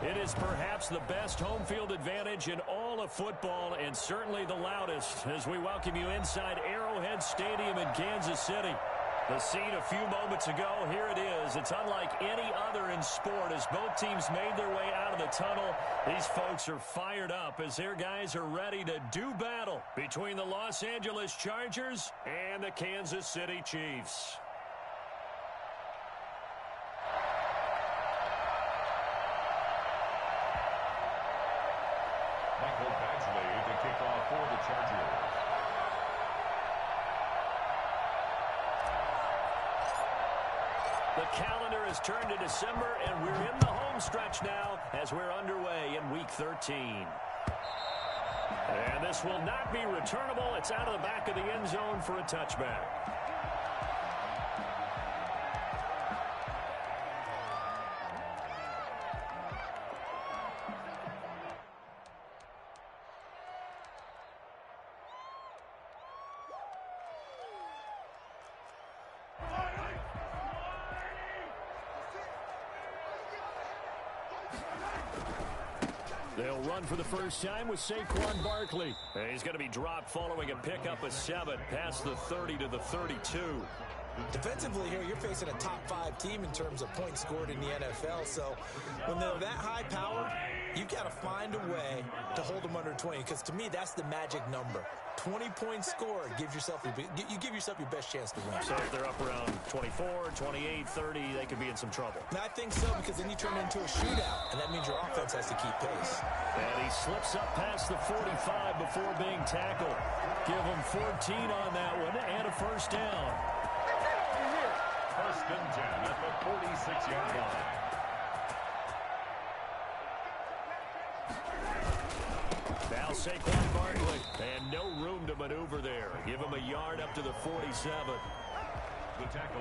It is perhaps the best home field advantage in all of football and certainly the loudest as we welcome you inside Arrowhead Stadium in Kansas City. The scene a few moments ago, here it is. It's unlike any other in sport as both teams made their way out of the tunnel. These folks are fired up as their guys are ready to do battle between the Los Angeles Chargers and the Kansas City Chiefs. Michael Badgley to kick off for the Chargers. The calendar has turned to December, and we're in the home stretch now as we're underway in Week 13. And this will not be returnable. It's out of the back of the end zone for a touchback. They'll run for the first time with Saquon Barkley. And he's going to be dropped following a pickup of 7 past the 30 to the 32. Defensively here, you're facing a top 5 team in terms of points scored in the NFL. So when they're that high power, you've got to find a way to hold them under 20. Because to me, that's the magic number. 20 points scored gives yourself you give yourself your best chance to win. So if they're up around 24, 28, 30, they could be in some trouble. And I think so, because then you turn it into a shootout, and that means your offense has to keep pace. And he slips up past the 45 before being tackled. Give him 14 on that one and a first down. First and 10 at the 46-yard line. Now Saquon Barkley, and no room to maneuver there. Give him a yard up to the 47.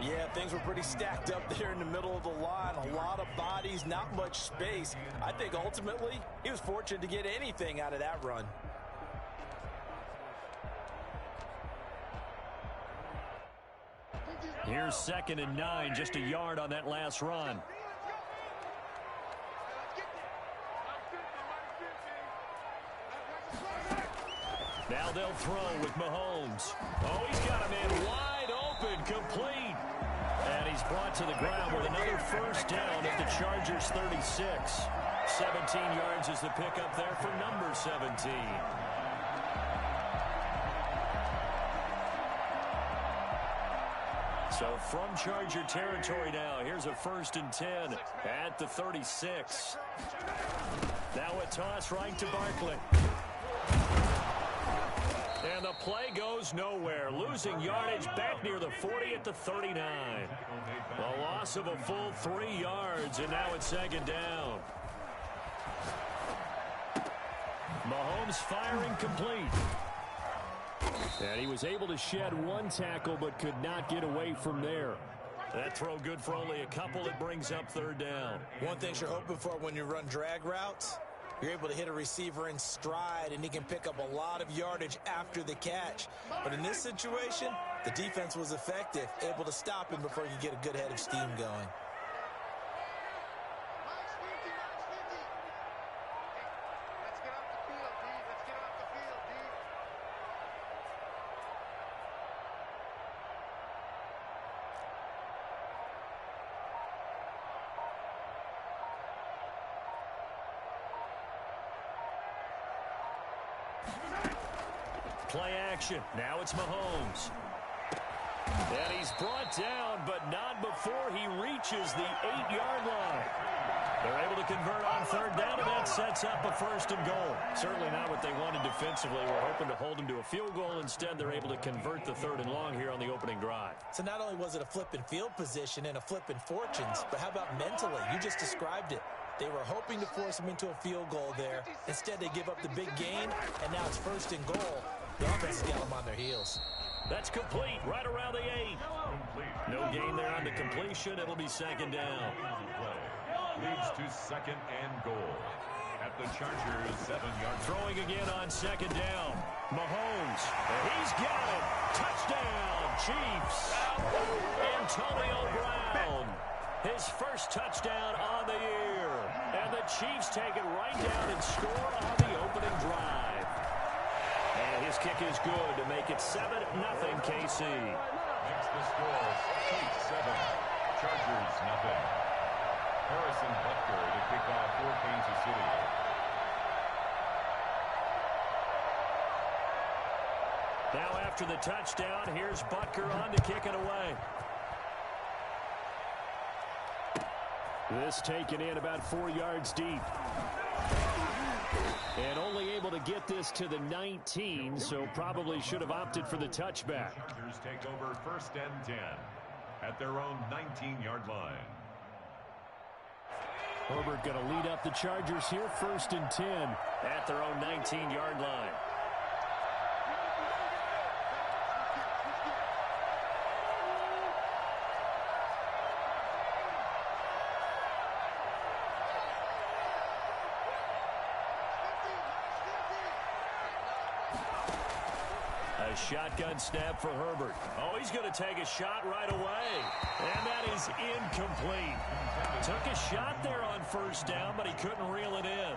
Yeah, things were pretty stacked up there in the middle of the line. A lot of bodies, not much space. I think ultimately he was fortunate to get anything out of that run. Here's 2nd and 9, just a yard on that last run. Now they'll throw with Mahomes. Oh, he's got a man wide open, complete. And he's brought to the ground with another first down at the Chargers 36. 17 yards is the pickup there for number 17. So from Charger territory now, here's a 1st and 10 at the 36. Now a toss right to Barkley. And the play goes nowhere. Losing yardage back near the 40 at the 39. A loss of a full 3 yards, and now it's 2nd down. Mahomes firing complete. And he was able to shed 1 tackle but could not get away from there. That throw good for only a couple. It brings up 3rd down. One thing you're hoping for when you run drag routes, you're able to hit a receiver in stride, and he can pick up a lot of yardage after the catch. But in this situation, the defense was effective, able to stop him before you get a good head of steam going. Play action. Now it's Mahomes. And he's brought down, but not before he reaches the 8-yard line. They're able to convert on 3rd down, and that sets up a 1st and goal. Certainly not what they wanted defensively. We're hoping to hold them to a field goal. Instead, they're able to convert the 3rd and long here on the opening drive. So not only was it a flipping field position and a flipping fortunes, but how about mentally? You just described it. They were hoping to force him into a field goal there. Instead, they give up the big gain, and now it's 1st and goal. The offense has got them on their heels. That's complete, right around the 8. No gain there on the completion. It'll be 2nd down. Leads to 2nd and goal at the Chargers 7-yard. Throwing again on 2nd down. Mahomes, he's got it. Touchdown, Chiefs. Antonio Brown, his first touchdown on the year. And And the Chiefs take it right down and score on the opening drive. And his kick is good to make it 7-0 KC. Makes the score Chiefs 7, Chargers nothing. Harrison Butker to kick off for Kansas City. Now after the touchdown, here's Butker on to kick it away. This taken in about 4 yards deep. And only able to get this to the 19, so probably should have opted for the touchback. Chargers take over 1st and 10 at their own 19-yard line. Herbert going to lead up the Chargers here, 1st and 10 at their own 19-yard line. A shotgun snap for Herbert. Oh, he's going to take a shot right away. And that is incomplete. Took a shot there on 1st down, but he couldn't reel it in.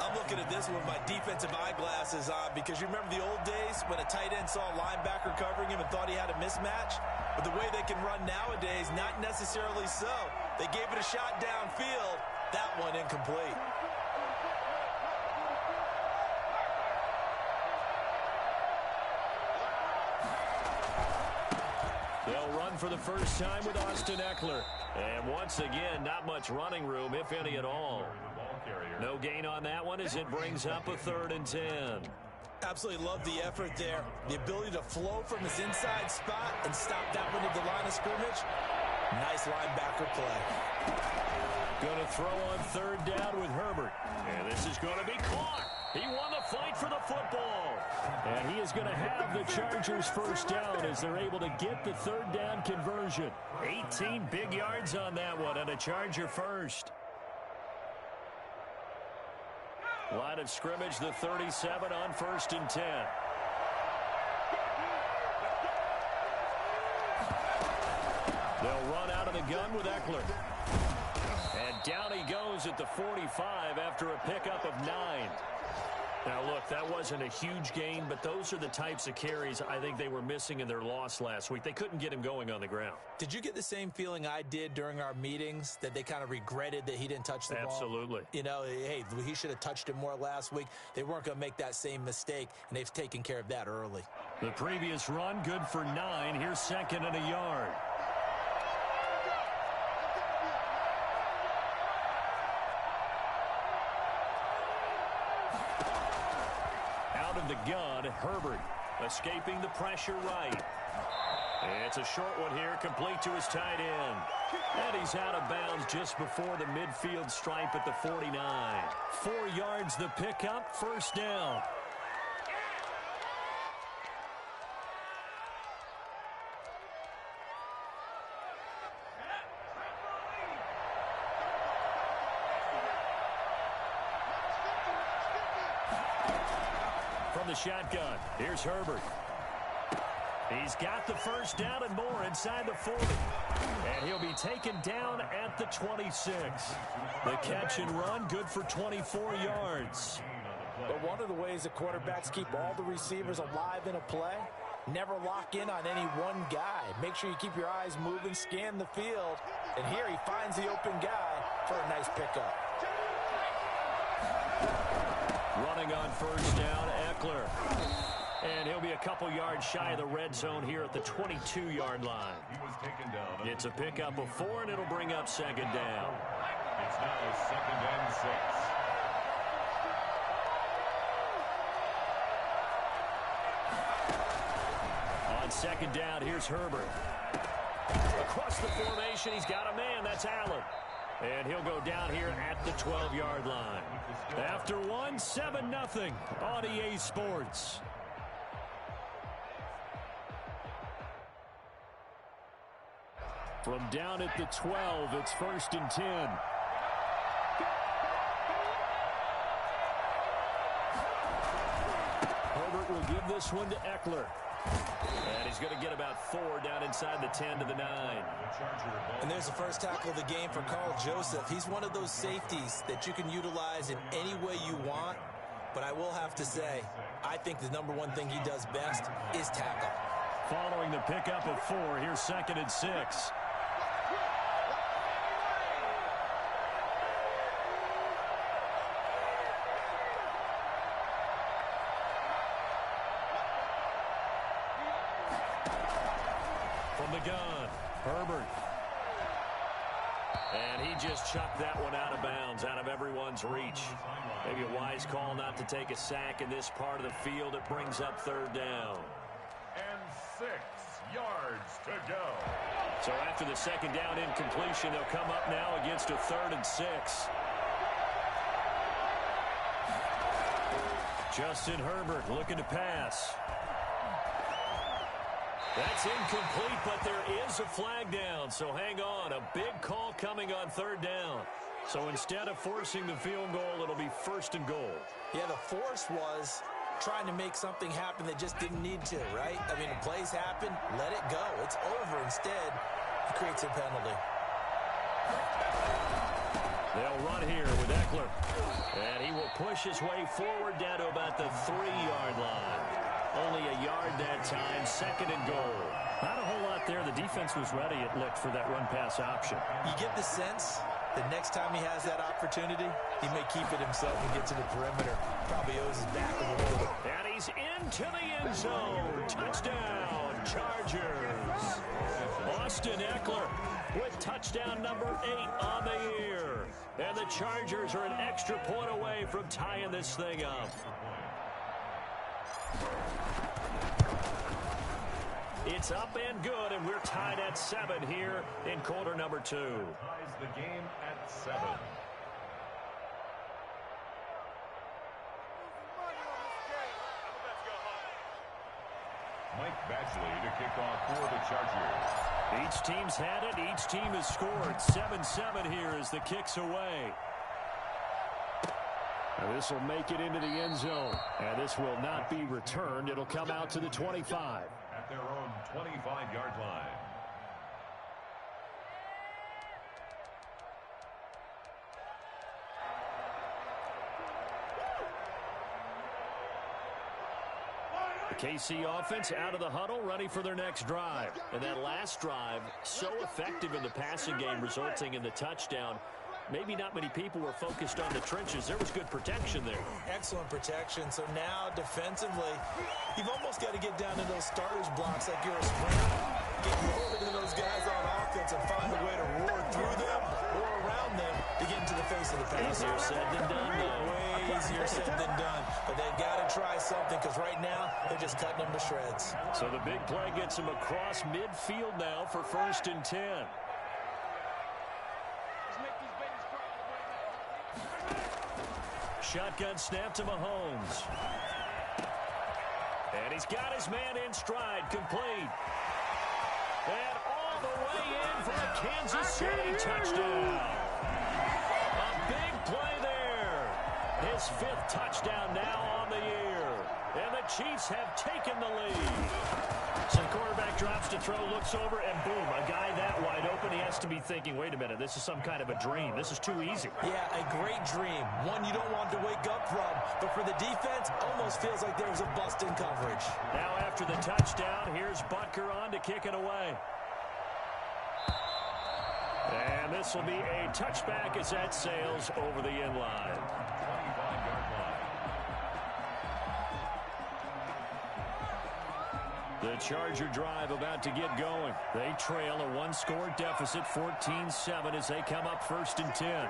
I'm looking at this with my defensive eyeglasses on because you remember the old days when a tight end saw a linebacker covering him and thought he had a mismatch? But the way they can run nowadays, not necessarily so. They gave it a shot downfield. That one incomplete. They'll run for the first time with Austin Eckler. And once again, not much running room, if any at all. No gain on that one as it brings up a 3rd and 10. Absolutely love the effort there. The ability to flow from his inside spot and stop that one at the line of scrimmage. Nice linebacker play. Going to throw on 3rd down with Herbert. And this is going to be caught. He won the fight for the football. And he is going to have the Chargers 1st down as they're able to get the 3rd down conversion. 18 big yards on that one and a Charger first. Line of scrimmage, the 37 on 1st and 10. They'll run out of the gun with Eckler. And down he goes at the 45 after a pickup of 9. Now, look, that wasn't a huge gain, but those are the types of carries I think they were missing in their loss last week. They couldn't get him going on the ground. Did you get the same feeling I did during our meetings, that they kind of regretted that he didn't touch the ball? Absolutely. You know, hey, he should have touched it more last week. They weren't going to make that same mistake, and they've taken care of that early. The previous run, good for 9. Here's 2nd and a yard. The gun, Herbert escaping the pressure right. It's a short one here, complete to his tight end. And he's out of bounds just before the midfield stripe at the 49. 4 yards the pickup, 1st down. The shotgun. Here's Herbert. He's got the 1st down and more inside the 40. And he'll be taken down at the 26. The catch and run, good for 24 yards. But one of the ways that quarterbacks keep all the receivers alive in a play, never lock in on any one guy. Make sure you keep your eyes moving, scan the field. And here he finds the open guy for a nice pickup. Running on 1st down, Eckler. And he'll be a couple yards shy of the red zone here at the 22-yard line. He was taken down. It's a pickup of 4, and it'll bring up 2nd down. It's now 2nd and 6. On 2nd down, here's Herbert. Across the formation, he's got a man. That's Allen. And he'll go down here at the 12-yard line. After 1, 7-0 on EA Sports. From down at the 12, it's 1st and 10. Herbert will give this one to Eckler. And he's going to get about 4 down inside the 10 to the 9. And there's the first tackle of the game for Carl Joseph. He's one of those safeties that you can utilize in any way you want. But I will have to say, I think the number one thing he does best is tackle. Following the pickup of 4, here's 2nd and 6. From the gun, Herbert. And he just chucked that one out of bounds, out of everyone's reach. Maybe a wise call not to take a sack in this part of the field. It brings up 3rd down. And 6 yards to go. So after the 2nd down incompletion, they'll come up now against a 3rd and 6. Justin Herbert looking to pass. That's incomplete, but there is a flag down, so hang on. A big call coming on 3rd down. So instead of forcing the field goal, it'll be 1st and goal. Yeah, the force was trying to make something happen that just didn't need to, right? I mean, the plays happen, let it go. It's over. Instead, it creates a penalty. They'll run here with Eckler. And he will push his way forward down to about the 3-yard line. Only a yard that time, 2nd and goal. Not a whole lot there. The defense was ready, it looked, for that run-pass option. You get the sense that next time he has that opportunity, he may keep it himself and get to the perimeter. Probably owes his back a little bit. And he's into the end zone. Touchdown, Chargers. Austin Eckler with touchdown number 8 on the year. And the Chargers are an extra point away from tying this thing up. It's up and good, and we're tied at 7 here in quarter number 2. Ties the game at 7. Mike Badgley to kick off for the Chargers. Each team's had it. Each team has scored. 7-7 here as the kick's away. Now this will make it into the end zone. And this will not be returned. It'll come out to the 25. At their own 25-yard line. The KC offense out of the huddle, ready for their next drive. And that last drive, so effective in the passing game, resulting in the touchdown. Maybe not many people were focused on the trenches. There was good protection there. Excellent protection. So now, defensively, you've almost got to get down to those starters blocks like you're a sprinter. Get rolling to those guys on offense and find a way to roar through them or around them to get into the face of the pass. Easier said than done, though. Way easier said than done. But they've got to try something because right now, they're just cutting them to shreds. So the big play gets them across midfield now for 1st and 10. Shotgun snap to Mahomes. And he's got his man in stride, complete. And all the way in for a Kansas City touchdown. A big play there. His 5th touchdown now on the year. And the Chiefs have taken the lead. So the quarterback drops to throw, looks over, and boom, a guy that wide open. He has to be thinking, wait a minute, this is some kind of a dream. This is too easy. Yeah, a great dream. One you don't want to wake up from. But for the defense, almost feels like there was a bust in coverage. Now after the touchdown, here's Butker on to kick it away. And this will be a touchback as that sails over the end line. 25-yard line. The Charger drive about to get going. They trail a 1-score deficit, 14-7, as they come up 1st and 10.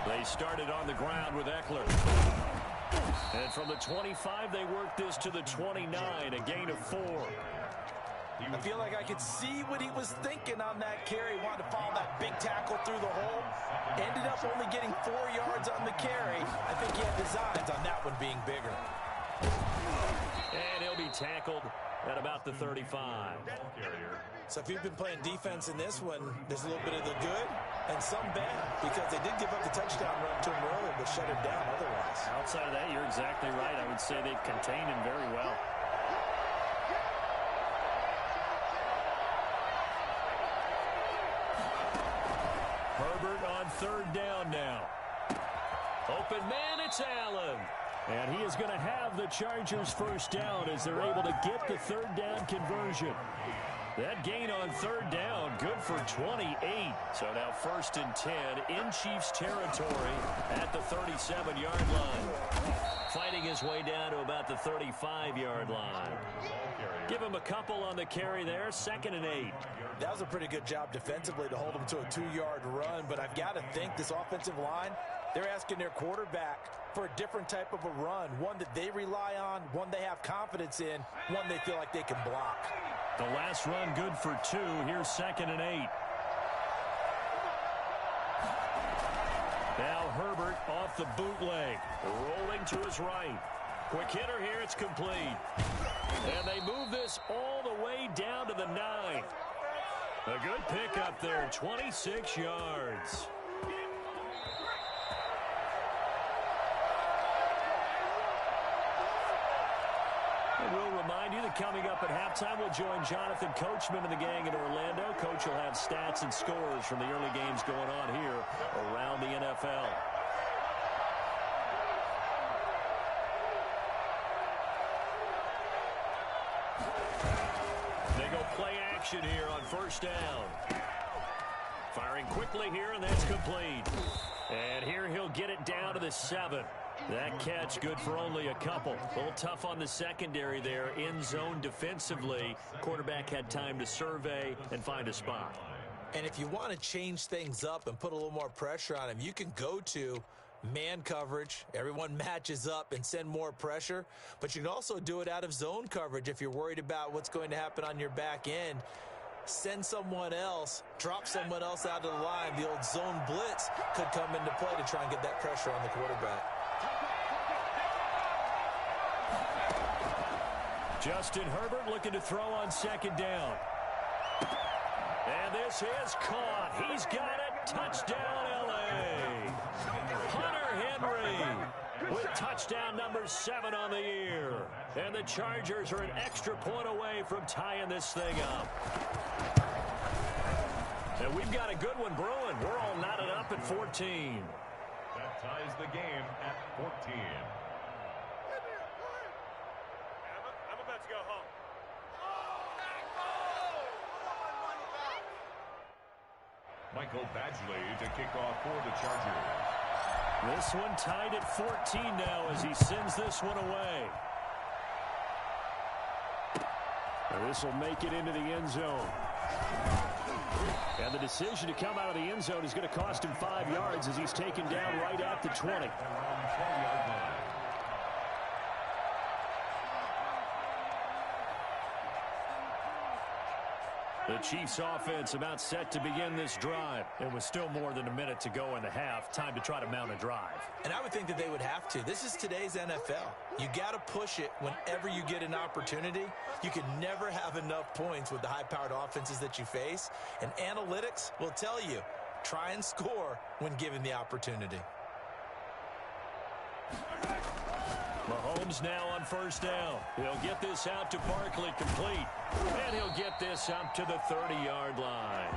They started on the ground with Eckler. And from the 25, they worked this to the 29, a gain of 4. I feel like I could see what he was thinking on that carry. Wanted to follow that big tackle through the hole. Ended up only getting 4 yards on the carry. I think he had designs on that one being bigger. And he'll be tackled at about the 35. So if you've been playing defense in this one, there's a little bit of the good and some bad, because they did give up the touchdown run to him earlier, but shut him down otherwise. Outside of that, you're exactly right. I would say they've contained him very well. Herbert on third down now. Open man, it's Allen. And he is going to have the Chargers first down as they're able to get the third down conversion. That gain on third down, good for 28. So now 1st and 10 in Chiefs territory at the 37-yard line. Fighting his way down to about the 35-yard line. Give him a couple on the carry there, 2nd and 8. That was a pretty good job defensively to hold him to a 2-yard run, but I've got to think this offensive line, they're asking their quarterback for a different type of a run, one that they rely on, one they have confidence in, one they feel like they can block. The last run good for 2. Here's 2nd and 8. Now Herbert off the bootleg, rolling to his right. Quick hitter here, it's complete. And they move this all the way down to the 9. A good pickup there, 26 yards. And we'll remind you that coming up at halftime, we'll join Jonathan Coachman and the gang in Orlando. Coach will have stats and scores from the early games going on here around the NFL. They go play action here on first down. Firing quickly here, and that's complete. And here he'll get it down to the 7. That catch good for only a couple. A little tough on the secondary there. In zone defensively. Quarterback had time to survey and find a spot. And if you want to change things up and put a little more pressure on him, you can go to man coverage. Everyone matches up and send more pressure. But you can also do it out of zone coverage if you're worried about what's going to happen on your back end. Send someone else, drop someone else out of the line. The old zone blitz could come into play to try and get that pressure on the quarterback. Justin Herbert looking to throw on 2nd down. And this is caught. He's got it. Touchdown, L.A. Hunter Henry with touchdown number 7 on the year. And the Chargers are an extra point away from tying this thing up. And we've got a good one brewing. We're all knotted up at 14. That ties the game at 14. Michael Badgley to kick off for the Chargers. This one tied at 14 now as he sends this one away. And this will make it into the end zone. And the decision to come out of the end zone is going to cost him 5 yards as he's taken down right at the 20. The Chiefs offense about set to begin this drive. And with still more than a minute to go in the half, time to try to mount a drive. And I would think that they would have to. This is today's NFL. You got to push it whenever you get an opportunity. You can never have enough points with the high-powered offenses that you face. And analytics will tell you, try and score when given the opportunity. Mahomes now on first down. He'll get this out to Barkley, complete. And he'll get this up to the 30-yard line.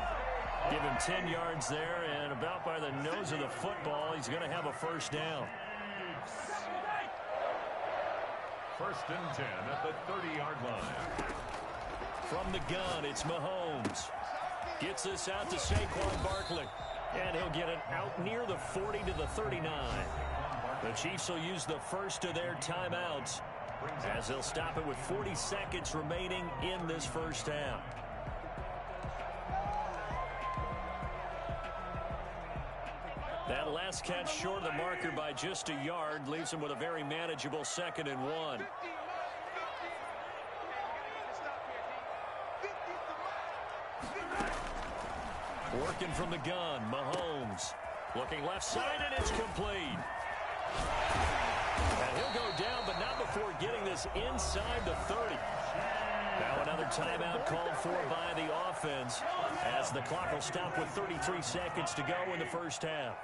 Give him 10 yards there, and about by the nose of the football, he's going to have a first down. 1st and 10 at the 30-yard line. From the gun, it's Mahomes. Gets this out to Saquon Barkley. And he'll get it out near the 40 to the 39. The Chiefs will use the first of their timeouts as they'll stop it with 40 seconds remaining in this first half. That last catch short of the marker by just a yard leaves him with a very manageable 2nd and 1. Working from the gun, Mahomes. Looking left side, and it's complete. And he'll go down, but not before getting this inside the 30. Now another timeout called for by the offense as the clock will stop with 33 seconds to go in the first half.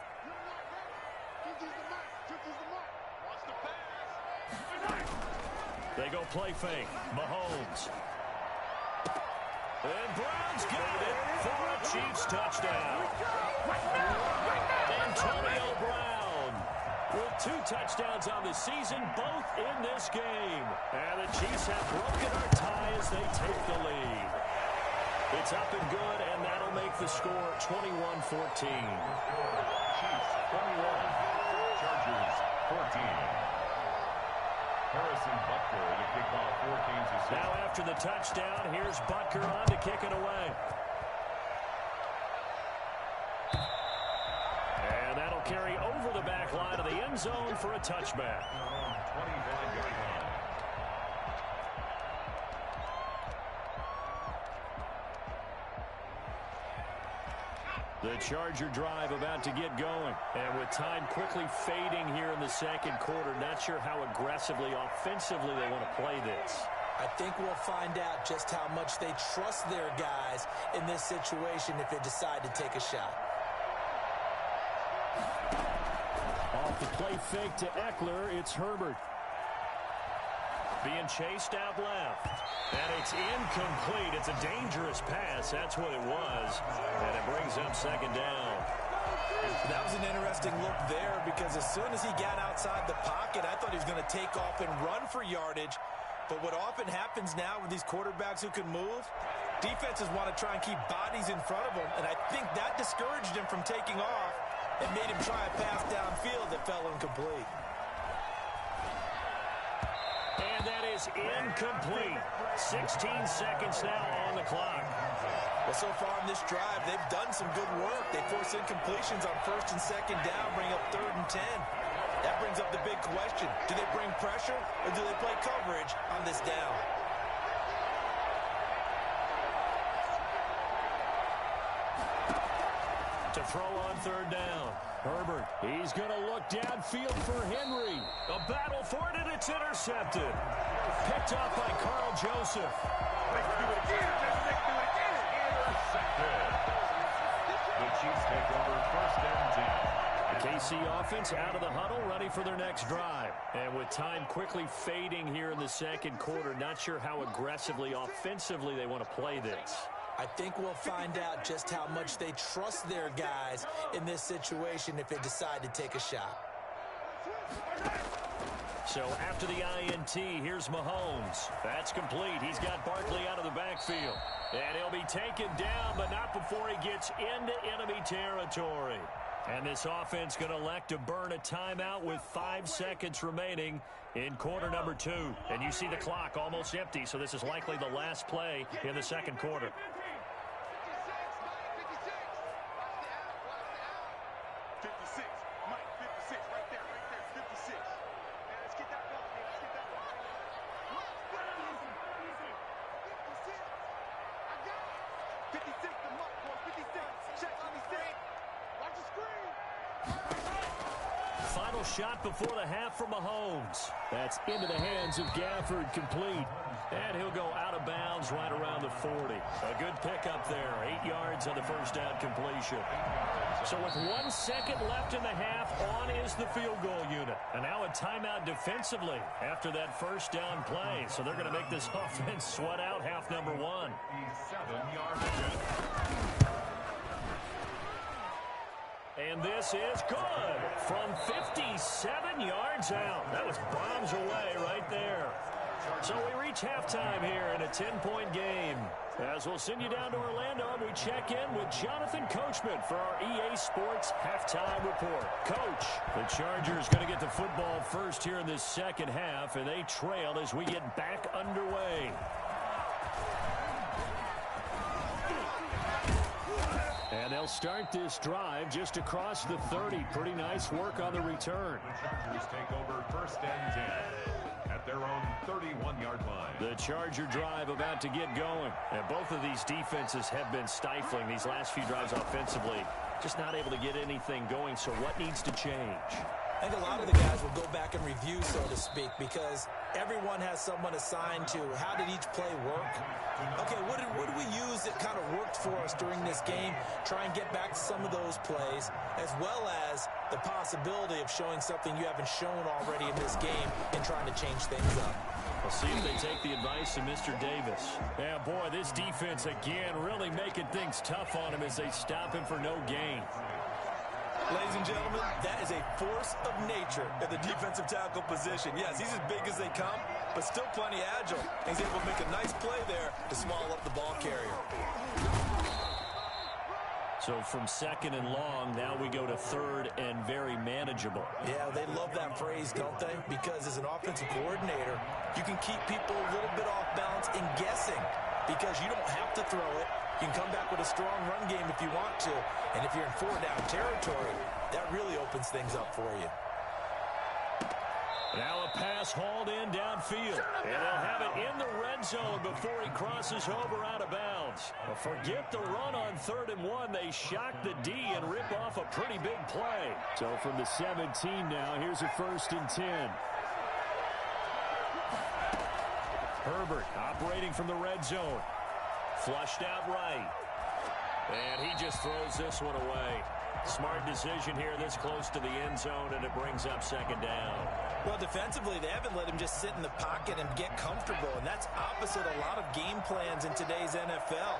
They go play fake. Mahomes. And Brown's got it for a Chiefs touchdown. Antonio Brown with 2 touchdowns on the season, both in this game. And the Chiefs have broken our tie as they take the lead. It's up and good, and that'll make the score 21-14. Chiefs 21, Chargers 14. Harrison Butker to kick off for Kansas City. Now after the touchdown, here's Butker on to kick it away. And that'll carry over the back line of the end zone for a touchback. 25-yard line. The Charger drive about to get going. And with time quickly fading here in the second quarter, not sure how aggressively, offensively they want to play this. I think we'll find out just how much they trust their guys in this situation if they decide to take a shot. Off the play fake to Eckler, it's Herbert. Being chased out left. And it's incomplete. It's a dangerous pass. That's what it was. And it brings up second down. That was an interesting look there because as soon as he got outside the pocket, I thought he was going to take off and run for yardage. But what often happens now with these quarterbacks who can move, defenses want to try and keep bodies in front of them. And I think that discouraged him from taking off and made him try a pass downfield that fell incomplete. And that is incomplete. 16 seconds now on the clock. Well, so far in this drive, they've done some good work. They force incompletions on first and second down, bring up 3rd and 10. That brings up the big question. Do they bring pressure or do they play coverage on this down? To throw on 3rd down. Herbert, he's going to look downfield for Henry. A battle for it, and it's intercepted. Picked off by Carl Joseph. Let's do it again. Intercepted. The Chiefs take over 1st and 10. The KC offense out of the huddle, ready for their next drive. And with time quickly fading here in the second quarter, not sure how aggressively, offensively they want to play this. I think we'll find out just how much they trust their guys in this situation if they decide to take a shot. So after the INT, here's Mahomes. That's complete. He's got Barkley out of the backfield. And he'll be taken down, but not before he gets into enemy territory. And this offense going to elect to burn a timeout with 5 seconds remaining in quarter number 2. And you see the clock almost empty, so this is likely the last play in the second quarter. Final shot before the half from Mahomes. That's into the hands of Gafford, complete. And he'll go out of bounds right around the 40. A good pickup there. 8 yards on the first down completion. So with 1 second left in the half, on is the field goal unit. And now a timeout defensively after that first down play. So they're going to make this offense sweat out half number 1. 7-yard. And this is good from 57 yards out. That was bombs away right there. So we reach halftime here in a 10-point game. As we'll send you down to Orlando, we check in with Jonathan Coachman for our EA Sports Halftime Report. Coach, the Chargers going to get the football first here in this second half, and they trail as we get back underway. And they'll start this drive just across the 30. Pretty nice work on the return. The Chargers take over 1st and 10 at their own 31-yard line. The Charger drive about to get going. And both of these defenses have been stifling these last few drives offensively. Just not able to get anything going. So what needs to change? I think a lot of the guys will go back and review, so to speak, because everyone has someone assigned to how did each play work. Okay, what did we use that kind of worked for us during this game? Try and get back to some of those plays, as well as the possibility of showing something you haven't shown already in this game and trying to change things up. We'll see if they take the advice of Mr. Davis. Yeah, boy, this defense, again, really making things tough on him as they stop him for no gain. Ladies and gentlemen, that is a force of nature at the defensive tackle position. Yes, he's as big as they come, but still plenty agile. He's able to make a nice play there to swallow up the ball carrier. So from second and long, now we go to third and very manageable. Yeah, they love that phrase, don't they? Because as an offensive coordinator, you can keep people a little bit off balance and guessing because you don't have to throw it. You can come back with a strong run game if you want to. And if you're in four-down territory, that really opens things up for you. Now a pass hauled in downfield. And they'll have it in the red zone before he crosses over out of bounds. But forget the run on 3rd and 1. They shock the D and rip off a pretty big play. So from the 17 now, here's a 1st and 10. Herbert operating from the red zone. Flushed out right. And he just throws this one away. Smart decision here this close to the end zone, and it brings up 2nd down. Well, defensively, they haven't let him just sit in the pocket and get comfortable, and that's opposite a lot of game plans in today's NFL.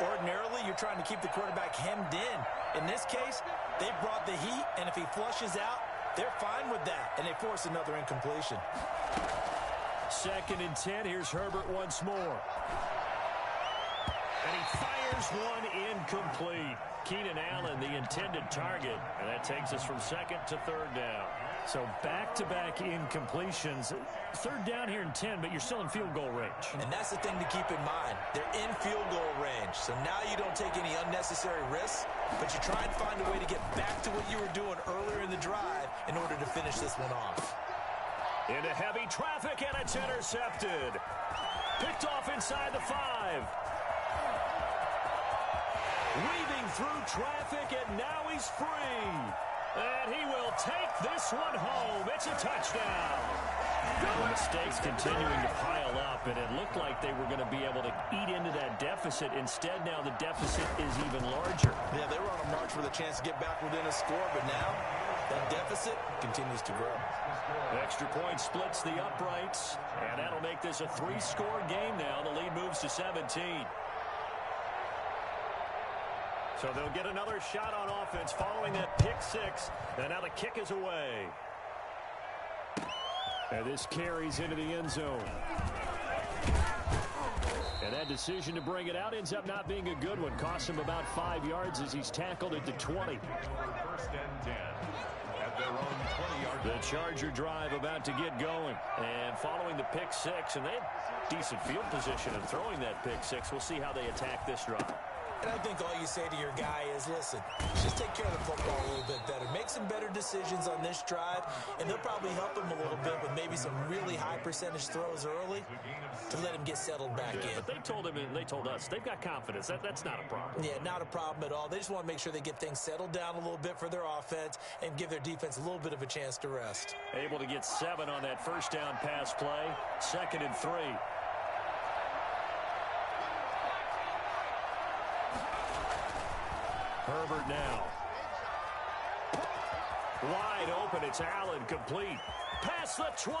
Ordinarily, you're trying to keep the quarterback hemmed in. In this case, they brought the heat, and if he flushes out, they're fine with that, and they force another incompletion. 2nd and 10. Here's Herbert once more. And he fires one incomplete. Keenan Allen, the intended target. And that takes us from 2nd to 3rd down. So back-to-back incompletions. 3rd down here in 10, but you're still in field goal range. And that's the thing to keep in mind. They're in field goal range. So now you don't take any unnecessary risks, but you try and find a way to get back to what you were doing earlier in the drive in order to finish this one off. Into heavy traffic, and it's intercepted. Picked off inside the 5. Weaving through traffic, and now he's free. And he will take this one home. It's a touchdown. Mistakes continuing to pile up, and it looked like they were going to be able to eat into that deficit. Instead, now the deficit is even larger. Yeah, they were on a march with a chance to get back within a score, but now that deficit continues to grow. Extra point splits the uprights, and that'll make this a 3-score game now. The lead moves to 17. So they'll get another shot on offense following that pick 6. And now the kick is away. And this carries into the end zone. And that decision to bring it out ends up not being a good one. Costs him about 5 yards as he's tackled at the 20. 1st and 10 at their own 20-yard line. The Charger drive about to get going. And following the pick 6, and they had decent field position in throwing that pick 6. We'll see how they attack this drive. And I think all you say to your guy is, listen, just take care of the football a little bit better. Make some better decisions on this drive, and they'll probably help him a little bit with maybe some really high percentage throws early to let him get settled back in. But they told him and they told us they've got confidence. That's not a problem. Yeah, not a problem at all. They just want to make sure they get things settled down a little bit for their offense and give their defense a little bit of a chance to rest. Able to get 7 on that 1st down pass play. 2nd and 3. Herbert now. Wide open. It's Allen complete. Past the 20.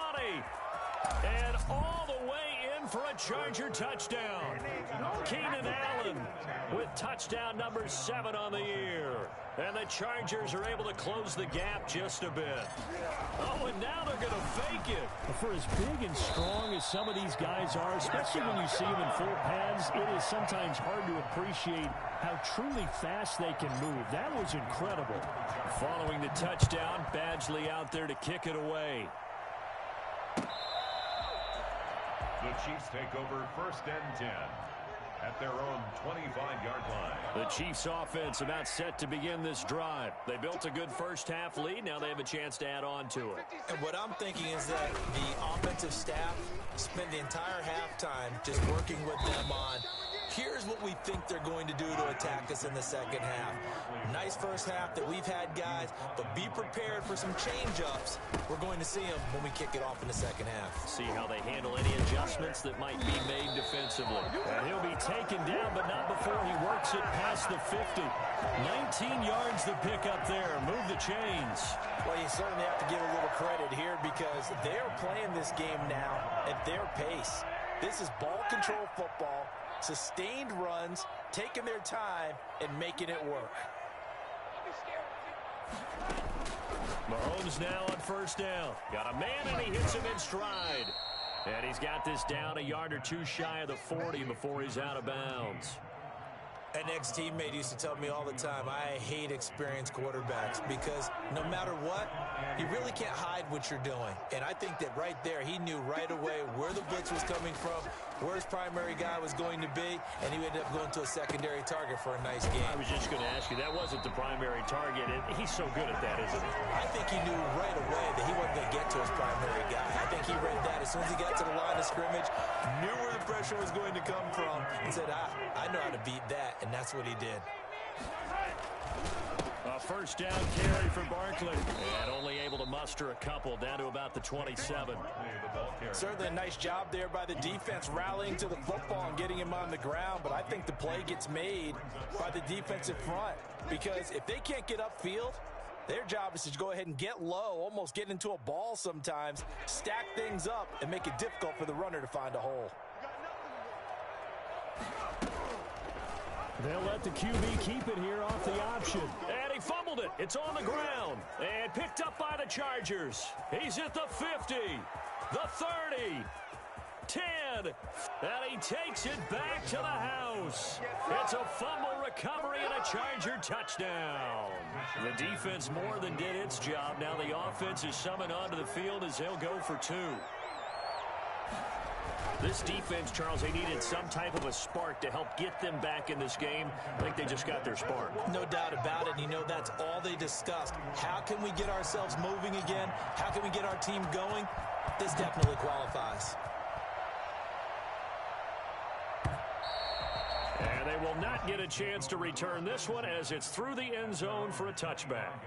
And all the way in for a Charger touchdown. Keenan Allen with touchdown number 7 on the year. And the Chargers are able to close the gap just a bit. Oh, and now they're going to fake it. For as big and strong as some of these guys are, especially when you see them in full pads, it is sometimes hard to appreciate how truly fast they can move. That was incredible. Following the touchdown, Badgley out there to kick it away. The Chiefs take over 1st and 10 at their own 25-yard line. The Chiefs offense about set to begin this drive. They built a good first-half lead. Now they have a chance to add on to it. And what I'm thinking is that the offensive staff spend the entire halftime just working with them on Here's what we think they're going to do to attack us in the second half. Nice first half that we've had, guys, but be prepared for some change-ups. We're going to see them when we kick it off in the second half. See how they handle any adjustments that might be made defensively. And he'll be taken down, but not before he works it past the 50. 19 yards to pick up there. Move the chains. Well, you certainly have to give a little credit here because they're playing this game now at their pace. This is ball control football, sustained runs, taking their time, and making it work. Mahomes now on first down. Got a man, and he hits him in stride. And he's got this down a yard or two shy of the 40 before he's out of bounds. An ex-teammate used to tell me all the time, I hate experienced quarterbacks because no matter what, you really can't hide what you're doing. And I think that right there, he knew right away where the blitz was coming from, where his primary guy was going to be, and he ended up going to a secondary target for a nice game. I was just going to ask you, that wasn't the primary target, and he's so good at that, isn't he? I think he knew right away that he wasn't going to get to his primary guy. I think he read that as soon as he got to the line of scrimmage, knew where the pressure was going to come from, and said, I know how to beat that, and that's what he did. A first down carry for Barkley. And only able to muster a couple down to about the 27. Certainly a nice job there by the defense rallying to the football and getting him on the ground. But I think the play gets made by the defensive front. Because if they can't get upfield, their job is to go ahead and get low, almost get into a ball sometimes, stack things up, and make it difficult for the runner to find a hole. They'll let the QB keep it here off the option. And he fumbled it. It's on the ground. And picked up by the Chargers. He's at the 50, the 30, 10. And he takes it back to the house. It's a fumble recovery and a Charger touchdown. The defense more than did its job. Now the offense is summoned onto the field as they'll go for two. This defense, Charles, they needed some type of a spark to help get them back in this game. I think they just got their spark. No doubt about it. And you know, that's all they discussed. How can we get ourselves moving again? How can we get our team going? This definitely qualifies. And they will not get a chance to return this one as it's through the end zone for a touchback.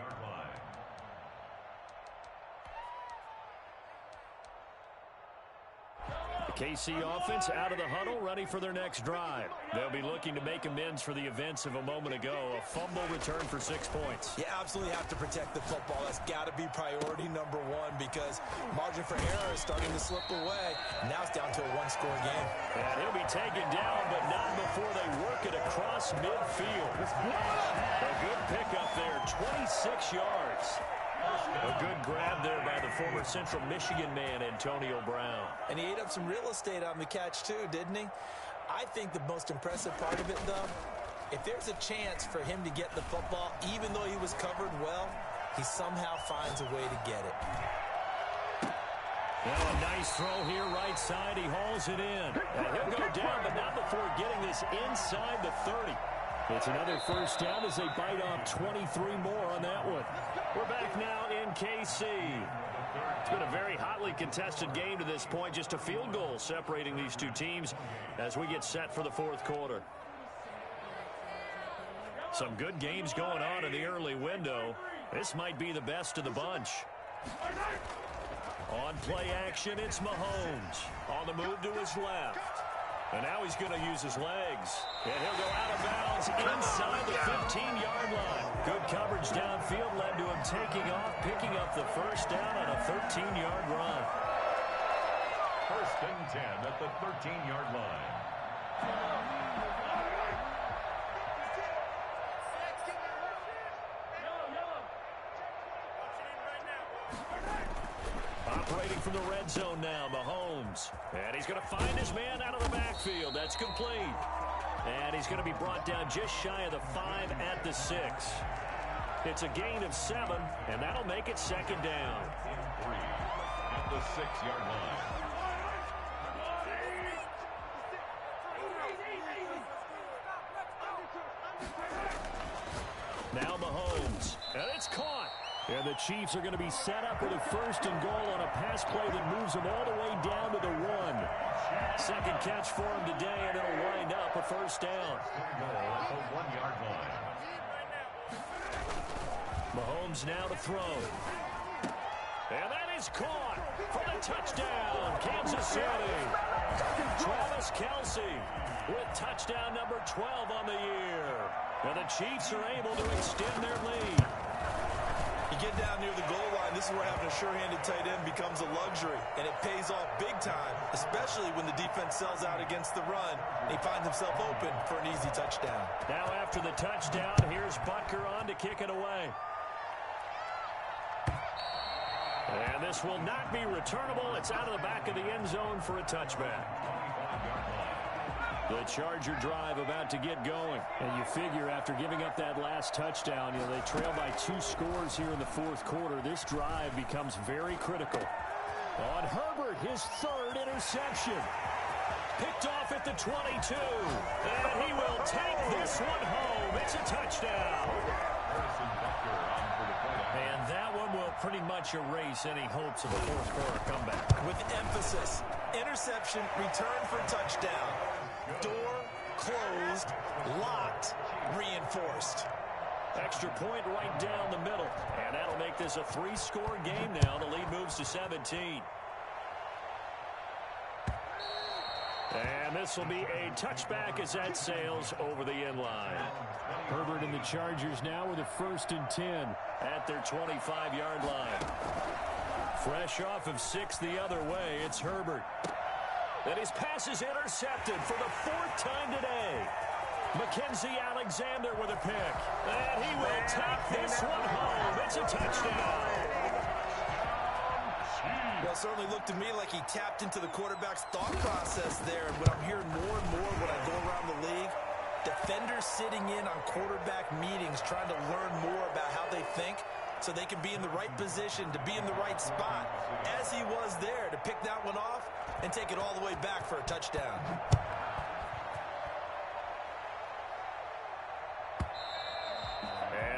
KC offense out of the huddle, ready for their next drive. They'll be looking to make amends for the events of a moment ago. A fumble return for 6 points. You absolutely have to protect the football. That's got to be priority number one because margin for error is starting to slip away. Now it's down to a one-score game. And he'll be taken down, but not before they work it across midfield. A good pickup there, 26 yards. A good grab there by the former Central Michigan man, Antonio Brown. And he ate up some real estate on the catch, too, didn't he? I think the most impressive part of it, though, if there's a chance for him to get the football, even though he was covered well, he somehow finds a way to get it. Well, a nice throw here, right side. He hauls it in. And he'll go down, but not before getting this inside the 30. It's another first down as they bite off 23 more on that one. We're back now in KC. It's been a very hotly contested game to this point. Just a field goal separating these two teams as we get set for the fourth quarter. Some good games going on in the early window. This might be the best of the bunch. On play action, it's Mahomes. On the move to his left. And now he's going to use his legs. And he'll go out of bounds inside the 15-yard line. Good coverage downfield led to him taking off, picking up the first down on a 13-yard run. First and 10 at the 13-yard line. Operating from the red zone now, Mahomes. And he's going to find his man out of the backfield. That's complete. And he's going to be brought down just shy of the 5 at the 6. It's a gain of 7, and that'll make it second down. 3 at the 6-yard line. Now Mahomes. And it's caught. And the Chiefs are going to be set up with a first and goal on a pass play that moves them all the way down to the 1. Second catch for him today, and it'll wind up a first down. At the 1-yard line. Mahomes now to throw. And that is caught for the touchdown, Kansas City. Travis Kelce with touchdown number 12 on the year. And the Chiefs are able to extend their lead. You get down near the goal line, this is where having a sure-handed tight end becomes a luxury, and it pays off big time, especially when the defense sells out against the run. He finds himself open for an easy touchdown. Now after the touchdown, here's Butker on to kick it away. And this will not be returnable. It's out of the back of the end zone for a touchback. The Charger drive about to get going. And you figure after giving up that last touchdown, they trail by 2 scores here in the fourth quarter. This drive becomes very critical. On Herbert, his 3rd interception. Picked off at the 22. And he will take this one home. It's a touchdown. And that one will pretty much erase any hopes of a fourth quarter comeback. With emphasis, interception, return for touchdown. Door closed, locked, reinforced. Extra point right down the middle. And that'll make this a 3-score game now. The lead moves to 17. And this will be a touchback as that sails over the end line. Herbert and the Chargers now with a 1st and 10 at their 25-yard line. Fresh off of 6 the other way, it's Herbert. And his pass is intercepted for the 4th time today. Mackenzie Alexander with a pick. And he will take this one home. It's a touchdown. Well, it certainly looked to me like he tapped into the quarterback's thought process there. And what I'm hearing more and more when I go around the league, defenders sitting in on quarterback meetings trying to learn more about how they think so they can be in the right position, to be in the right spot, as he was there, to pick that one off and take it all the way back for a touchdown.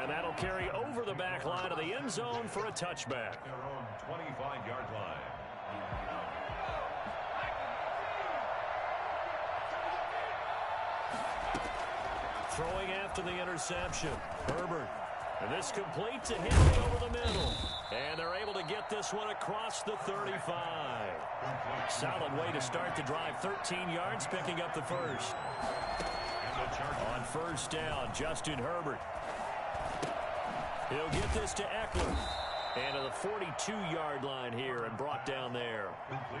And that'll carry over the back line of the end zone for a touchback. Their own 25-yard line. Throwing after the interception. Herbert. And this complete to him over the middle. And they're able to get this one across the 35. Solid way to start the drive. 13 yards, picking up the first. On first down, Justin Herbert. He'll get this to Eckler. And to the 42-yard line here and brought down there.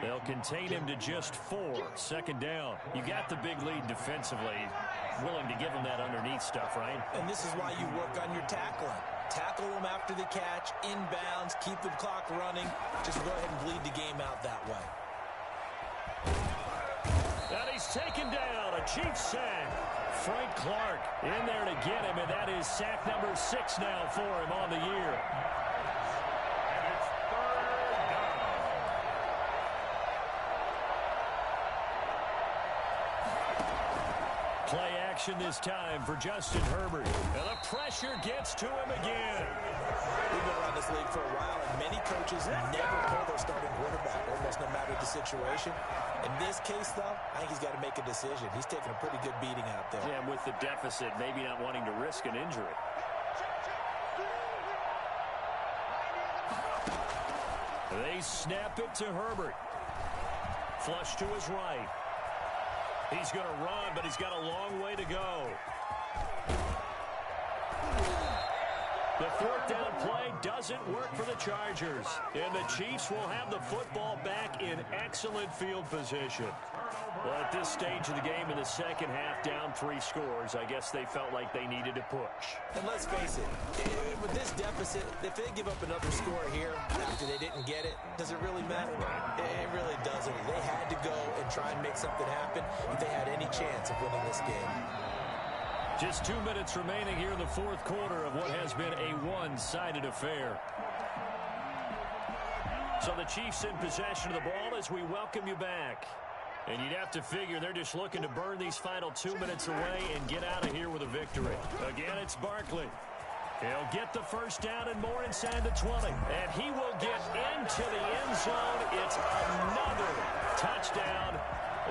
They'll contain him to just 4. 2nd down. You got the big lead defensively. Willing to give him that underneath stuff, right? And this is why you work on your tackling. Tackle them after the catch, inbounds, keep the clock running. Just go ahead and bleed the game out that way. And he's taken down. A Chiefs sack. Frank Clark in there to get him, and that is sack number 6 now for him on the year. Play action this time for Justin Herbert. And the pressure gets to him again. We've been around this league for a while, and many coaches never pull their starting quarterback, almost no matter the situation. In this case, though, I think he's got to make a decision. He's taking a pretty good beating out there. Yeah, and with the deficit, maybe not wanting to risk an injury. They snap it to Herbert. Flush to his right. He's going to run, but he's got a long way to go. The 4th down play doesn't work for the Chargers. And the Chiefs will have the football back in excellent field position. Well, at this stage of the game in the second half, down 3 scores, I guess they felt like they needed to push. And let's face it, with this deficit, if they give up another score here after they didn't get it, does it really matter? It really doesn't. They had to go and try and make something happen if they had any chance of winning this game. Just 2 minutes remaining here in the fourth quarter of what has been a one-sided affair. So the Chiefs in possession of the ball as we welcome you back. And you'd have to figure they're just looking to burn these final 2 minutes away and get out of here with a victory. Again, it's Barkley. He'll get the first down and more inside the 20. And he will get into the end zone. It's another touchdown.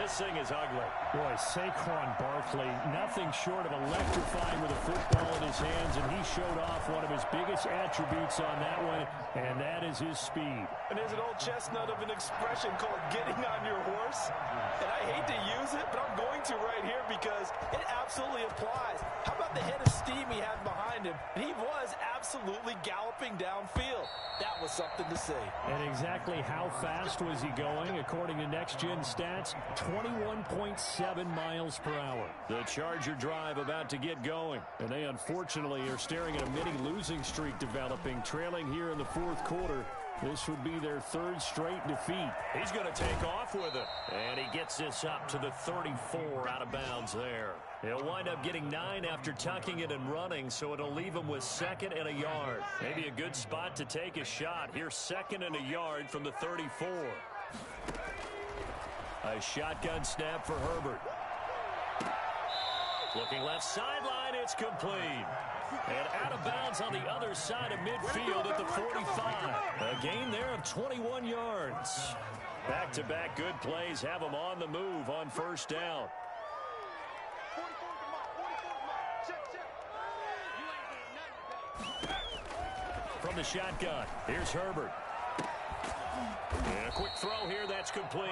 This thing is ugly. Boy, Saquon Barkley, nothing short of electrifying with a football in his hands, and he showed off one of his biggest attributes on that one, and that is his speed. And there's an old chestnut of an expression called getting on your horse. And I hate to use it, but I'm going to right here because it absolutely applies. How about the head of steam he had behind him? And he was absolutely galloping downfield. That was something to see. And exactly how fast was he going? According to Next Gen Stats, 21.7 miles per hour. The Charger drive about to get going. And they unfortunately are staring at a mini losing streak developing, trailing here in the fourth quarter. This would be their third straight defeat. He's going to take off with it. And he gets this up to the 34 out of bounds there. He'll wind up getting 9 after tucking it and running, so it'll leave him with 2nd and a yard. Maybe a good spot to take a shot. Here's 2nd and a yard from the 34. A shotgun snap for Herbert. Looking left sideline, it's complete. And out of bounds on the other side of midfield at the 45. A gain there of 21 yards. Back-to-back good plays have them on the move on first down. From the shotgun, here's Herbert. And a quick throw here, that's complete.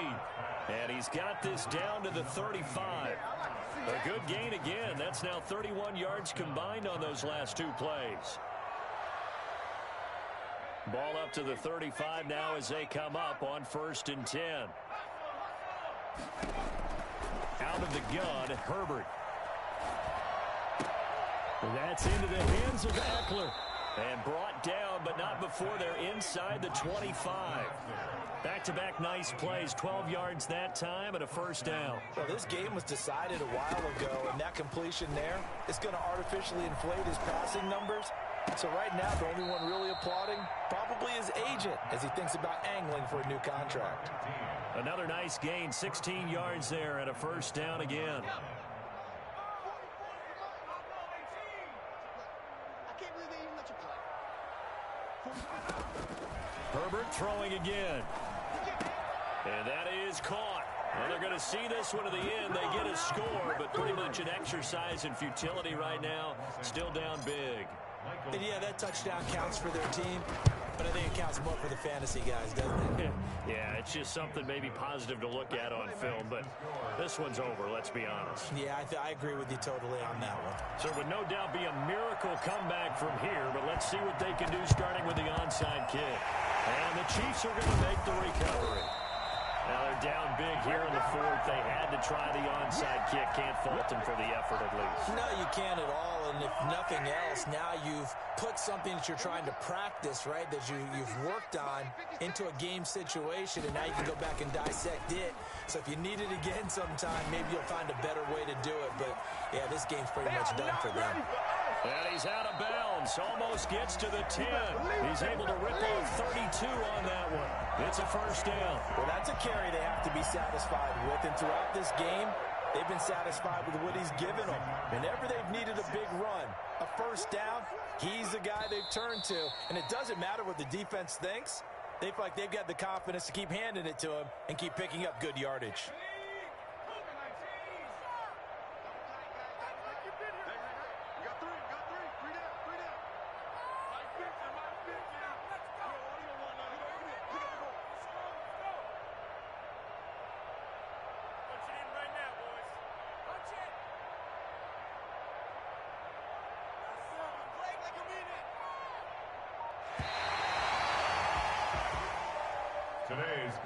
And he's got this down to the 35. A good gain again. That's now 31 yards combined on those last 2 plays. Ball up to the 35 now as they come up on 1st and 10. Out of the gun, Herbert. That's into the hands of Eckler. And brought down, but not before they're inside the 25. Back-to-back nice plays, 12 yards that time and a first down. Well, this game was decided a while ago, and that completion there is going to artificially inflate his passing numbers. So right now, the only one really applauding probably his agent as he thinks about angling for a new contract. Another nice gain, 16 yards there and a first down again. Herbert throwing again. And that is caught. Well, they're going to see this one to the end. They get a score, but pretty much an exercise in futility right now. Still down big. And yeah, that touchdown counts for their team, but I think it counts more for the fantasy guys, doesn't it? Yeah, it's just something maybe positive to look at on film, but this one's over, let's be honest. Yeah, I agree with you totally on that one. So it would no doubt be a miracle comeback from here, but let's see what they can do starting with the onside kick. And the Chiefs are going to make the recovery. Now they're down big here in the fourth. They had to try the onside kick. Can't fault them for the effort at least. No, you can't at all. And if nothing else, now you've put something that you're trying to practice, right, that you've worked on into a game situation, and now you can go back and dissect it. So if you need it again sometime, maybe you'll find a better way to do it. But, yeah, this game's pretty much done for them. And he's out of bounds. Almost gets to the 10. He's able to rip off 32 on that one. It's a first down. Well, that's a carry they have to be satisfied with. And throughout this game, they've been satisfied with what he's given them. Whenever they've needed a big run, a first down, he's the guy they've turned to. And it doesn't matter what the defense thinks. They feel like they've got the confidence to keep handing it to him and keep picking up good yardage.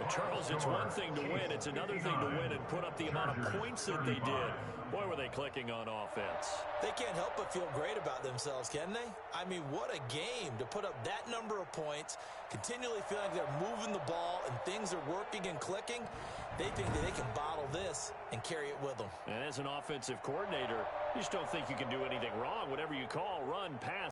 Charles, it's one thing to win. It's another thing to win and put up the amount of points that they did. Boy, were they clicking on offense. They can't help but feel great about themselves, can they? I mean, what a game to put up that number of points, continually feeling like they're moving the ball and things are working and clicking. They think that they can bottle this and carry it with them. And as an offensive coordinator, you just don't think you can do anything wrong. Whatever you call, run, pass.